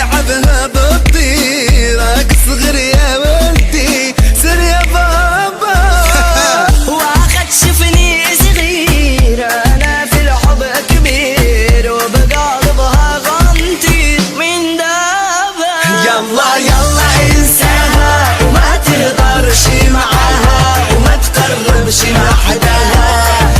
يلعبها بالطيرة صغر يا ولدي سر يا بابا. واخد شفني صغير انا في الحب كبير وبقلبها غنطير من دابة. يلا يلا انساها وما تهضرش معاها وما تقربش مع حداها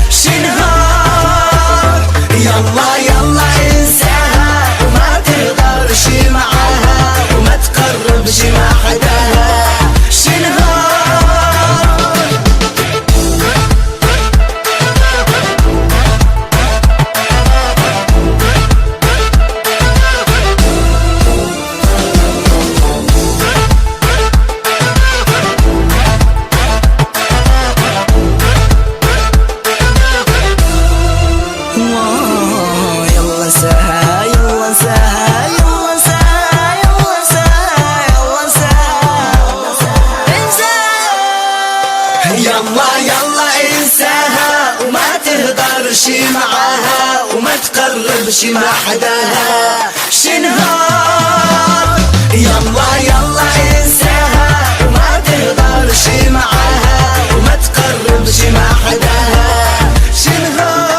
شنهار. يلا يلا انساها وما تهضرش معاها وما تقربش مع حداها شنهار. يلا انساها يلا انساها يلا انساها يلا انساها يلا انساها. يلا يلا انساها وما تهضرش معاها وما تقربش مع حداها شنهار. يلا يلا انساها وما تهضرش معاها وما تقربش مع حداها شنهار.